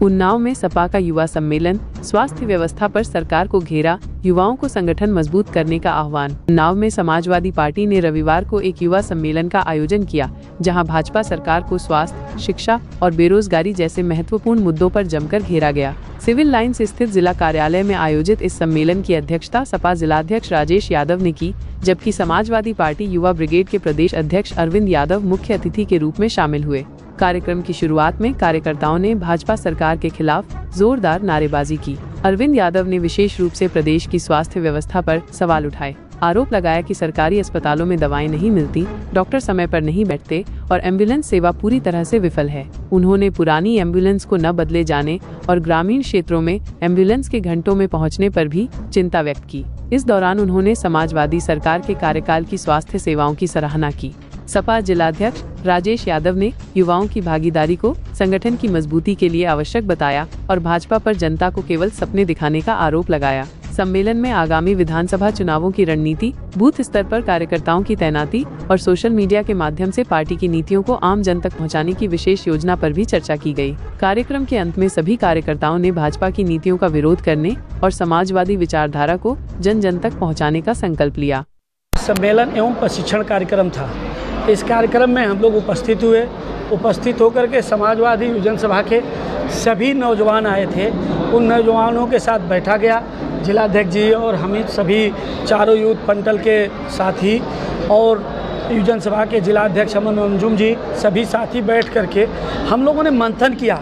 उन्नाव में सपा का युवा सम्मेलन, स्वास्थ्य व्यवस्था पर सरकार को घेरा, युवाओं को संगठन मजबूत करने का आह्वान। उन्नाव में समाजवादी पार्टी ने रविवार को एक युवा सम्मेलन का आयोजन किया, जहां भाजपा सरकार को स्वास्थ्य, शिक्षा और बेरोजगारी जैसे महत्वपूर्ण मुद्दों पर जमकर घेरा गया। सिविल लाइंस स्थित जिला कार्यालय में आयोजित इस सम्मेलन की अध्यक्षता सपा जिलाध्यक्ष राजेश यादव ने की, जबकि समाजवादी पार्टी युवा ब्रिगेड के प्रदेश अध्यक्ष अरविंद यादव मुख्य अतिथि के रूप में शामिल हुए। कार्यक्रम की शुरुआत में कार्यकर्ताओं ने भाजपा सरकार के खिलाफ जोरदार नारेबाजी की। अरविंद यादव ने विशेष रूप से प्रदेश की स्वास्थ्य व्यवस्था पर सवाल उठाए। आरोप लगाया कि सरकारी अस्पतालों में दवाएं नहीं मिलती, डॉक्टर समय पर नहीं बैठते और एम्बुलेंस सेवा पूरी तरह से विफल है। उन्होंने पुरानी एम्बुलेंस को न बदले जाने और ग्रामीण क्षेत्रों में एम्बुलेंस के घंटों में पहुंचने पर भी चिंता व्यक्त की। इस दौरान उन्होंने समाजवादी सरकार के कार्यकाल की स्वास्थ्य सेवाओं की सराहना की। सपा जिलाध्यक्ष राजेश यादव ने युवाओं की भागीदारी को संगठन की मजबूती के लिए आवश्यक बताया और भाजपा पर जनता को केवल सपने दिखाने का आरोप लगाया। सम्मेलन में आगामी विधानसभा चुनावों की रणनीति, बूथ स्तर पर कार्यकर्ताओं की तैनाती और सोशल मीडिया के माध्यम से पार्टी की नीतियों को आम जन तक पहुंचाने की विशेष योजना पर भी चर्चा की गई। कार्यक्रम के अंत में सभी कार्यकर्ताओं ने भाजपा की नीतियों का विरोध करने और समाजवादी विचारधारा को जन जन तक पहुँचाने का संकल्प लिया। सम्मेलन एवं प्रशिक्षण कार्यक्रम था। इस कार्यक्रम में हम लोग उपस्थित हुए। उपस्थित होकर के समाजवादी जनसभा के सभी नौजवान आए थे। उन नौजवानों के साथ बैठा गया। जिलाध्यक्ष जी और हम सभी चारों यूथ पंटल के साथी और युवजन सभा के जिलाध्यक्ष अमन अंजुम जी सभी साथी बैठ करके हम लोगों ने मंथन किया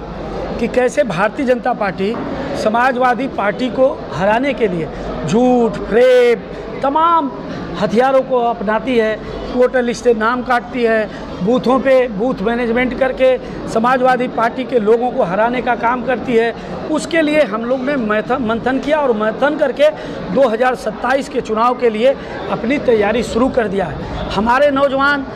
कि कैसे भारतीय जनता पार्टी समाजवादी पार्टी को हराने के लिए झूठ, फ्रेब, तमाम हथियारों को अपनाती है। वोटर लिस्ट से नाम काटती है, बूथों पे बूथ मैनेजमेंट करके समाजवादी पार्टी के लोगों को हराने का काम करती है। उसके लिए हम लोग ने मंथन किया और मंथन करके 2027 के चुनाव के लिए अपनी तैयारी शुरू कर दिया है। हमारे नौजवान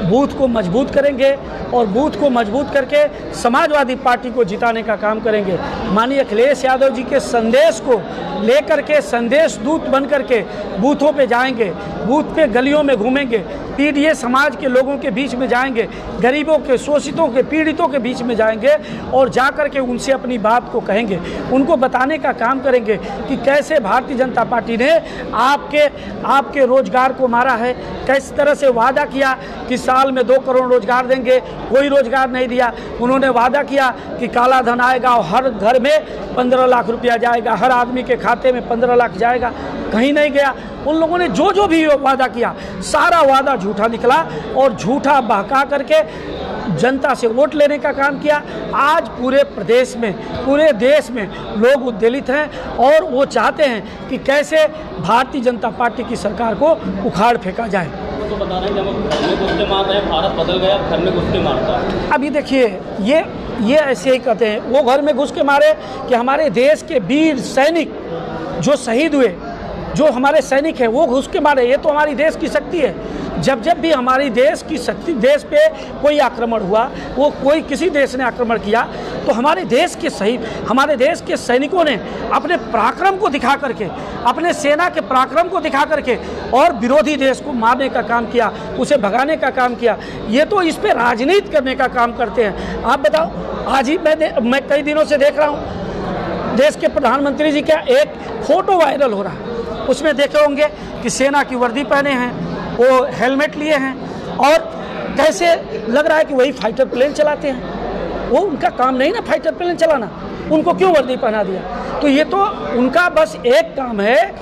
बूथ को मजबूत करेंगे और बूथ को मजबूत करके समाजवादी पार्टी को जिताने का काम करेंगे। माननीय अखिलेश यादव जी के संदेश को लेकर के संदेश दूत बन करके बूथों पे जाएंगे, बूथ पे गलियों में घूमेंगे, पीड़ित समाज के लोगों के बीच में जाएंगे, गरीबों के, शोषितों के, पीड़ितों के बीच में जाएंगे और जा कर के उनसे अपनी बात को कहेंगे, उनको बताने का काम करेंगे कि कैसे भारतीय जनता पार्टी ने आपके रोजगार को मारा है, किस तरह से वादा किया कि साल में 2 करोड़ रोजगार देंगे, कोई रोजगार नहीं दिया। उन्होंने वादा किया कि काला धन आएगा और हर घर में 15 लाख रुपया जाएगा, हर आदमी के खाते में 15 लाख जाएगा, कहीं नहीं गया। उन लोगों ने जो भी वादा किया सारा वादा झूठा निकला और झूठा बहका करके जनता से वोट लेने का काम किया। आज पूरे प्रदेश में, पूरे देश में लोग उद्वेलित हैं और वो चाहते हैं कि कैसे भारतीय जनता पार्टी की सरकार को उखाड़ फेंका जाए। तो बता रहे हैं जब घर में घुस के मार रहे हैं, भारत बदल गया, घर में घुस के मारता है। अभी देखिए ये ऐसे ही कहते हैं, वो घर में घुस के मारे कि हमारे देश के वीर सैनिक जो शहीद हुए, जो हमारे सैनिक हैं वो घुस के मारे। ये तो हमारी देश की शक्ति है। जब भी हमारी देश की शक्ति, देश पे कोई आक्रमण हुआ, वो कोई किसी देश ने आक्रमण किया तो हमारे देश के शहीद, हमारे देश के सैनिकों ने अपने पराक्रम को दिखा करके, अपने सेना के पराक्रम को दिखा करके और विरोधी देश को मारने का काम किया, उसे भगाने का काम किया। ये तो इस पे राजनीति करने का काम करते हैं। आप बताओ, आज ही मैं कई दिनों से देख रहा हूँ देश के प्रधानमंत्री जी का एक फोटो वायरल हो रहा है। उसमें देखे होंगे कि सेना की वर्दी पहने हैं, वो हेलमेट लिए हैं और कैसे लग रहा है कि वही फाइटर प्लेन चलाते हैं। वो उनका काम नहीं ना फाइटर प्लेन चलाना, उनको क्यों वर्दी पहना दिया? तो ये तो उनका बस एक काम है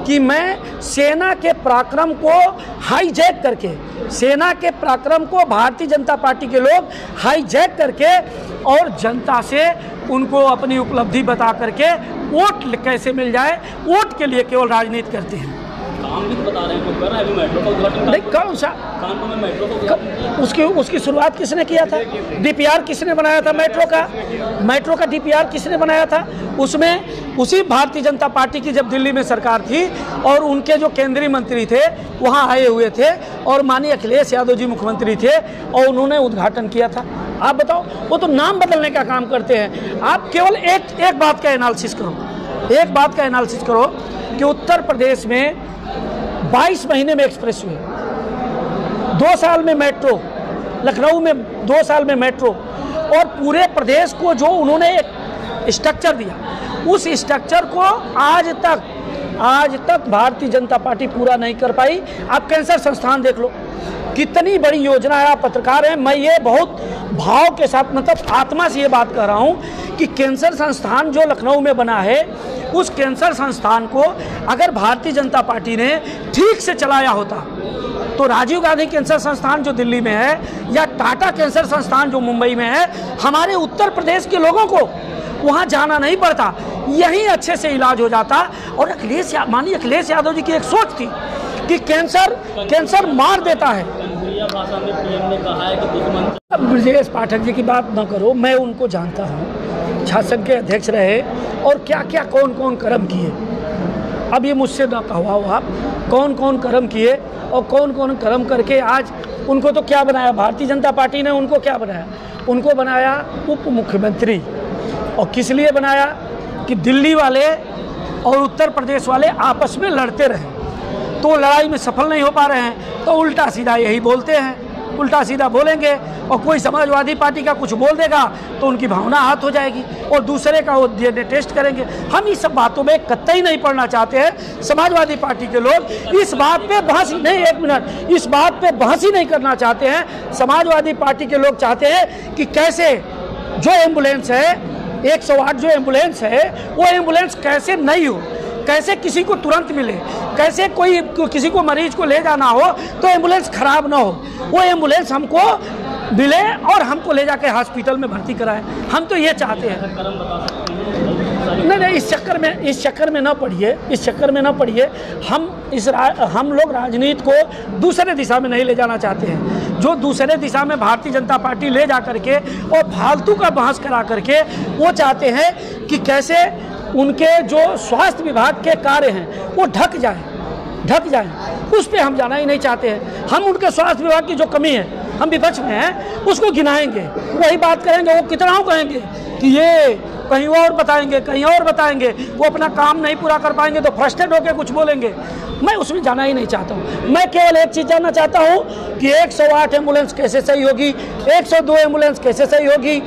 कि मैं सेना के पराक्रम को हाईजैक करके, सेना के पराक्रम को भारतीय जनता पार्टी के लोग हाईजैक करके और जनता से उनको अपनी उपलब्धि बता करके वोट कैसे मिल जाए, वोट के लिए केवल राजनीति करते हैं। काम भी तो बता रहे हैं, वो कर रहे हैं। अभी मेट्रो का उद्घाटन नहीं, कौन सा कानपुर में मेट्रो का उसकी शुरुआत किसने किया था? डीपीआर किसने बनाया था? मेट्रो का डीपीआर किसने बनाया था? उसमें उसी भारतीय जनता पार्टी की जब दिल्ली में सरकार थी और उनके जो केंद्रीय मंत्री थे वहाँ आए हुए थे और माननीय अखिलेश यादव जी मुख्यमंत्री थे और उन्होंने उद्घाटन किया था। आप बताओ, वो तो नाम बदलने का काम करते हैं। आप केवल एक बात का एनालिसिस करो, एक बात का एनालिसिस करो कि उत्तर प्रदेश में 22 महीने में एक्सप्रेस हुए, 2 साल में मेट्रो, लखनऊ में 2 साल में मेट्रो और पूरे प्रदेश को जो उन्होंने स्ट्रक्चर दिया, उस स्ट्रक्चर को आज तक भारतीय जनता पार्टी पूरा नहीं कर पाई। आप कैंसर संस्थान देख लो, कितनी बड़ी योजना है। आप पत्रकार हैं, मैं ये बहुत भाव के साथ, मतलब आत्मा से ये बात कर रहा हूँ कि कैंसर संस्थान जो लखनऊ में बना है, उस कैंसर संस्थान को अगर भारतीय जनता पार्टी ने ठीक से चलाया होता तो राजीव गांधी कैंसर संस्थान जो दिल्ली में है या टाटा कैंसर संस्थान जो मुंबई में है, हमारे उत्तर प्रदेश के लोगों को वहाँ जाना नहीं पड़ता, यहीं अच्छे से इलाज हो जाता। और माननीय अखिलेश यादव जी की एक सोच थी कि कैंसर मार देता है। भाषा में पीएम ने कहा है कि अब ब्रजेश पाठक जी की बात न करो, मैं उनको जानता हूँ, छात्र संघ के अध्यक्ष रहे और क्या क्या कौन कौन कर्म किए। अब ये मुझसे न कहो आप कौन कौन कर्म किए और कौन कौन कर्म करके आज उनको तो क्या बनाया, भारतीय जनता पार्टी ने उनको क्या बनाया, उनको बनाया उप मुख्यमंत्री। और किस लिए बनाया कि दिल्ली वाले और उत्तर प्रदेश वाले आपस में लड़ते रहे, तो लड़ाई में सफल नहीं हो पा रहे हैं, तो उल्टा सीधा यही बोलते हैं, उल्टा सीधा बोलेंगे और कोई समाजवादी पार्टी का कुछ बोल देगा तो उनकी भावना आहत हो जाएगी और दूसरे का वो टेस्ट करेंगे। हम इस सब बातों में कतई नहीं पड़ना चाहते हैं। समाजवादी पार्टी के लोग इस बात पे बहस नहीं, एक मिनट, इस बात पे बहस ही नहीं करना चाहते हैं। समाजवादी पार्टी के लोग चाहते हैं कि कैसे जो एम्बुलेंस है 108 जो एम्बुलेंस है वो एम्बुलेंस कैसे नहीं हो, कैसे किसी को तुरंत मिले, कैसे कोई किसी को मरीज को ले जाना हो तो एम्बुलेंस खराब ना हो, वो एम्बुलेंस हमको मिले और हमको ले जाके हॉस्पिटल में भर्ती कराए। हम तो ये चाहते हैं। नहीं, इस चक्कर में ना पड़िए। हम लोग राजनीति को दूसरे दिशा में नहीं ले जाना चाहते हैं। जो दूसरे दिशा में भारतीय जनता पार्टी ले जा करके और फालतू का बहस करा करके वो चाहते हैं कि कैसे उनके जो स्वास्थ्य विभाग के कार्य हैं वो ढक जाए, उस पर हम जाना ही नहीं चाहते हैं। हम उनके स्वास्थ्य विभाग की जो कमी है, हम विपक्ष में हैं, उसको गिनाएंगे, वही बात करेंगे, वो कितना कहेंगे कि ये कहीं और बताएंगे, वो अपना काम नहीं पूरा कर पाएंगे तो फ्रस्ट्रेट होकर कुछ बोलेंगे। मैं उसमें जाना ही नहीं चाहता हूँ। मैं केवल एक चीज़ जानना चाहता हूँ कि 108 एम्बुलेंस कैसे सही होगी, 102 एम्बुलेंस कैसे सही होगी,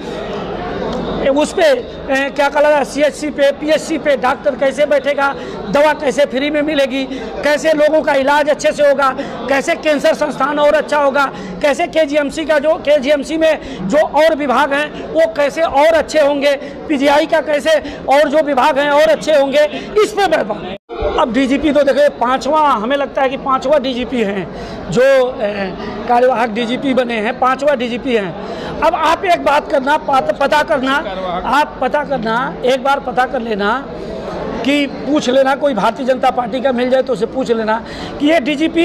उस पर क्या कहा CHC पे PHC पे डॉक्टर कैसे बैठेगा, दवा कैसे फ्री में मिलेगी, कैसे लोगों का इलाज अच्छे से होगा, कैसे कैंसर संस्थान और अच्छा होगा, कैसे KGMC में जो और विभाग हैं वो कैसे और अच्छे होंगे, PGI का कैसे और जो विभाग हैं और अच्छे होंगे, इस पर मैं अब DGP तो देखो 5वां, हमें लगता है कि 5वां DGP हैं जो कार्यवाहक DGP बने हैं, 5वां DGP हैं। अब आप एक बात करना, एक बार पता कर लेना कि पूछ लेना, कोई भारतीय जनता पार्टी का मिल जाए तो उसे पूछ लेना कि ये DGP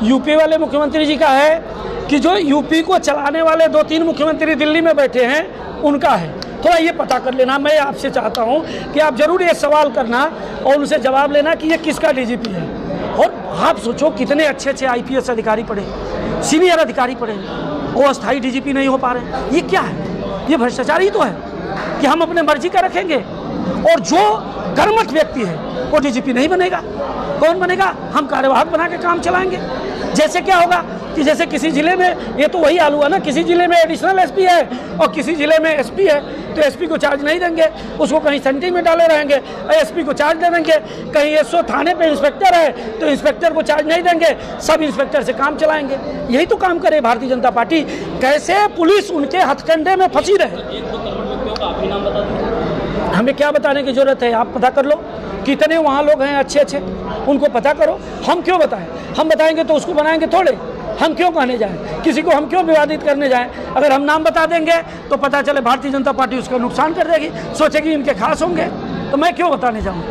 यूपी वाले मुख्यमंत्री जी का है कि जो यूपी को चलाने वाले 2-3 मुख्यमंत्री दिल्ली में बैठे हैं उनका है। थोड़ा ये पता कर लेना। मैं आपसे चाहता हूँ कि आप जरूर ये सवाल करना और उनसे जवाब लेना कि ये किसका DGP है। और आप सोचो कितने अच्छे IPS अधिकारी पढ़े, सीनियर अधिकारी पढ़े, वो अस्थायी DGP नहीं हो पा रहे। ये क्या है? ये भ्रष्टाचार ही तो है कि हम अपने मर्जी का रखेंगे और जो कर्मठ व्यक्ति है वो DGP नहीं बनेगा। कौन बनेगा? हम कार्यवाहक बना के काम चलाएंगे। जैसे क्या होगा कि जैसे किसी जिले में, ये तो वही हाल हुआ ना, किसी जिले में एडिशनल SP है और किसी जिले में SP है, तो SP को चार्ज नहीं देंगे, उसको कहीं सेंट्री में डाले रहेंगे, SP को चार्ज दे देंगे। कहीं SO थाने पे इंस्पेक्टर है तो इंस्पेक्टर को चार्ज नहीं देंगे, सब इंस्पेक्टर से काम चलाएंगे। यही तो काम करे भारतीय जनता पार्टी। कैसे पुलिस उनके हथकंडे में फंसी रहे। हमें क्या बताने की जरूरत है? आप पता कर लो कितने वहाँ लोग हैं अच्छे, उनको पता करो। हम क्यों बताएं? हम बताएंगे तो उसको बनाएंगे थोड़े। हम क्यों कहने जाएं? किसी को हम क्यों विवादित करने जाएं? अगर हम नाम बता देंगे तो पता चले भारतीय जनता पार्टी उसका नुकसान कर देगी, सोचेगी इनके खास होंगे, तो मैं क्यों बताने जाऊँ?